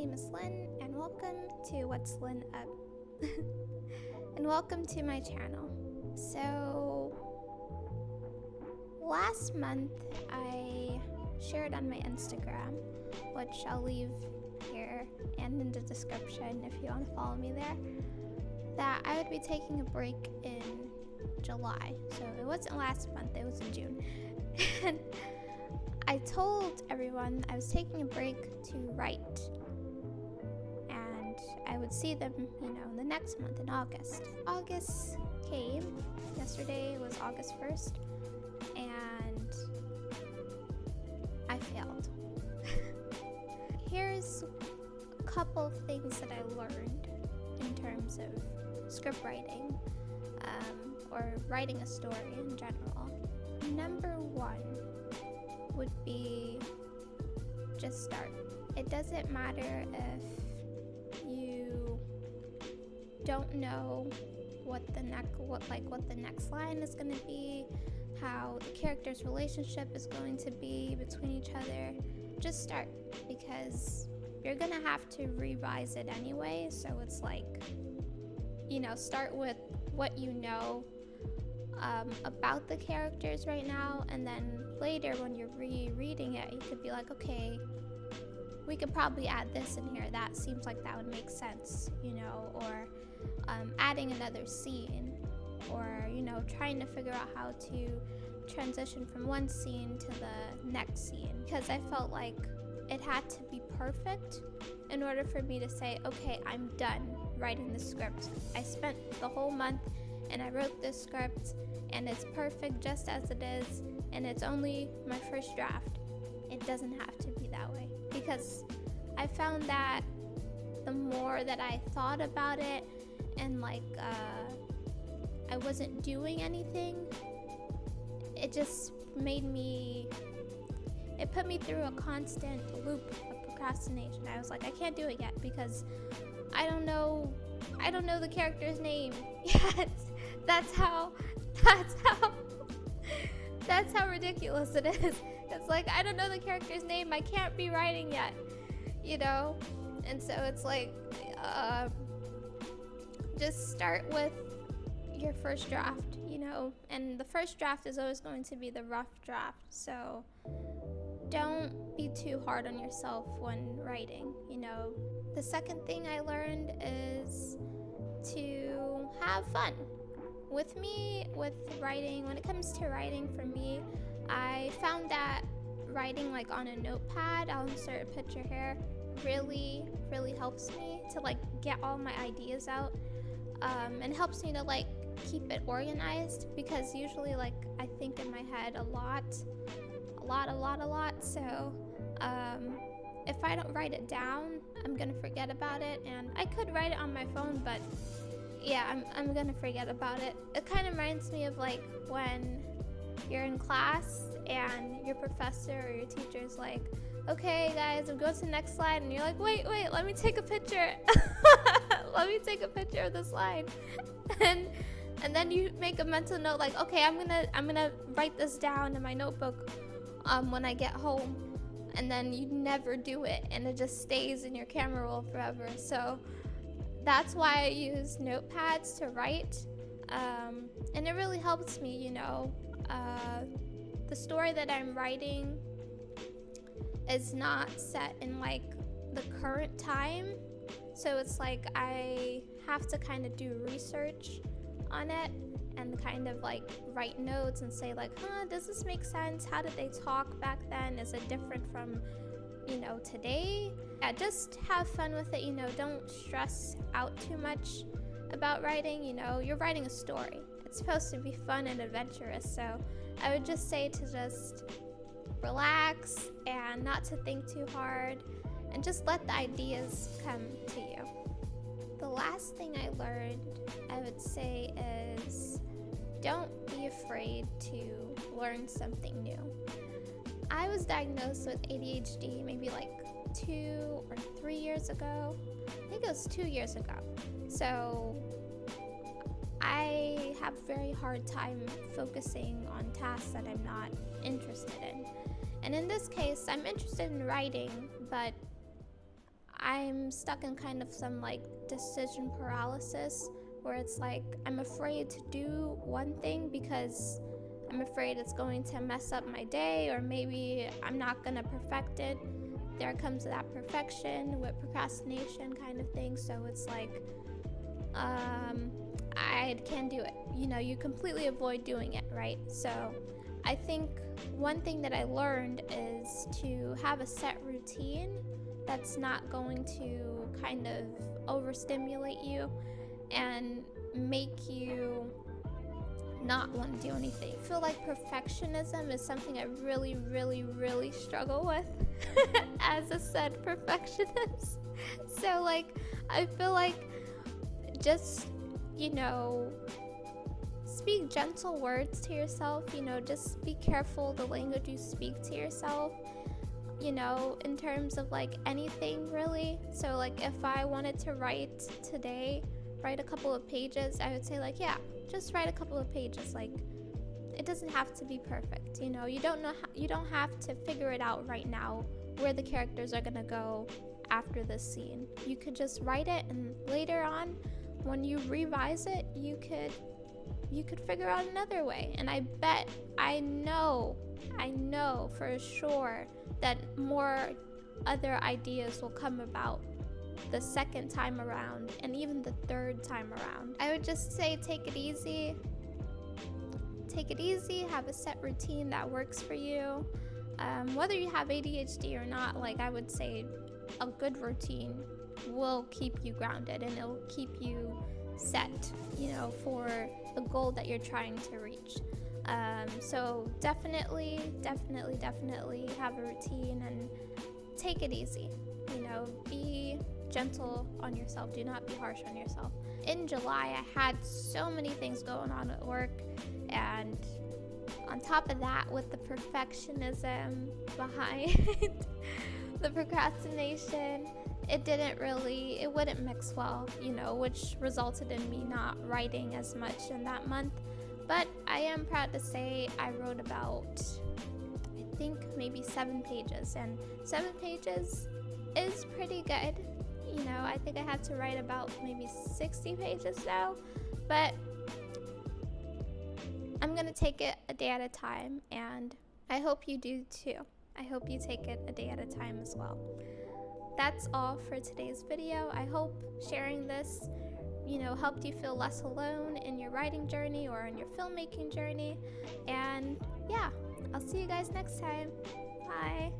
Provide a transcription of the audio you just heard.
name is Lynn, and welcome to Whatslynupto. And welcome to my channel. So, last month I shared on my Instagram, which I'll leave here and in the description if you want to follow me there, that I would be taking a break in July. So it wasn't last month, it was in June. And I told everyone I was taking a break to write, and I would see them, the next month in August. August came. Yesterday was August 1st, and I failed. Here's a couple things that I learned in terms of script writing, or writing a story in general. Number one would be just start. It doesn't matter if you don't know what the next line is going to be, how the character's relationship is going to be between each other. Just start, because you're going to have to revise it anyway. So it's like, start with what you know about the characters right now, and then later when you're rereading it, you could be like, okay, we could probably add this in here, that seems like that would make sense, or adding another scene, or trying to figure out how to transition from one scene to the next scene, because I felt like it had to be perfect in order for me to say, okay, I'm done writing the script. I spent the whole month and I wrote this script, and it's perfect just as it is, and it's only my first draft. It doesn't have to be that way, because I found that the more that I thought about it and I wasn't doing anything, it just it put me through a constant loop of procrastination. I was like, I can't do it yet because I don't know the character's name yet. That's how ridiculous it is. It's like, I don't know the character's name, I can't be writing yet, And so it's like, just start with your first draft, and the first draft is always going to be the rough draft. So don't be too hard on yourself when writing, The second thing I learned is to have fun. With writing, when it comes to writing, for me, I found that writing on a notepad, I'll insert a picture here, really, really helps me to get all my ideas out, and helps me to keep it organized, because usually I think in my head a lot. So if I don't write it down, I'm gonna forget about it, and I could write it on my phone, but yeah, I'm gonna forget about it. It kind of reminds me of when you're in class and your professor or your teacher's like, okay guys, I'm going to the next slide, and you're like, wait, let me take a picture. Let me take a picture of the slide. And then you make a mental note okay, I'm gonna write this down in my notebook when I get home, and then you never do it, and it just stays in your camera roll forever. So that's why I use notepads to write, and it really helps me, the story that I'm writing is not set in the current time, so it's I have to kind of do research on it and kind of write notes and say does this make sense? How did they talk back then? Is it different from today? Yeah, just have fun with it, don't stress out too much about writing. You're writing a story. It's supposed to be fun and adventurous, so I would just say to just relax and not to think too hard, and just let the ideas come to you. The last thing I learned, I would say, is don't be afraid to learn something new. I was diagnosed with ADHD maybe 2 or 3 years ago. I think it was 2 years ago. So I have a very hard time focusing on tasks that I'm not interested in. And in this case, I'm interested in writing, but I'm stuck in kind of some like decision paralysis where it's like I'm afraid to do one thing because I'm afraid it's going to mess up my day, or maybe I'm not gonna perfect it. There comes that perfection with procrastination kind of thing. So it's like I can't do it. You know, you completely avoid doing it, right? So I think one thing that I learned is to have a set routine that's not going to kind of overstimulate you and make you not want to do anything. I feel like perfectionism is something I really struggle with as a said perfectionist. So like I feel like just, you know, speak gentle words to yourself, you know, just be careful the language you speak to yourself, you know, in terms of like anything really. So like if I wanted to write today, write a couple of pages, I would say like, yeah, just write a couple of pages. Like it doesn't have to be perfect, you know. You don't have to figure it out right now where the characters are gonna go after this scene. You could just write it, and later on when you revise it, you could figure out another way. And I know for sure that more other ideas will come about the second time around and even the third time around. I would just say take it easy, have a set routine that works for you. Whether you have ADHD or not, like I would say a good routine will keep you grounded and it'll keep you set, you know, for the goal that you're trying to reach. So definitely have a routine and take it easy. You know, be gentle on yourself. Do not be harsh on yourself. In July, I had so many things going on at work, and on top of that, with the perfectionism behind the procrastination, it wouldn't mix well, you know, which resulted in me not writing as much in that month. But I am proud to say I wrote about, I think, maybe 7 pages, and 7 pages is pretty good. You know, I think I had to write about maybe 60 pages now, but I'm gonna take it a day at a time, and I hope you do too. I hope you take it a day at a time as well. That's all for today's video. I hope sharing this, you know, helped you feel less alone in your writing journey or in your filmmaking journey. And yeah, I'll see you guys next time. Bye.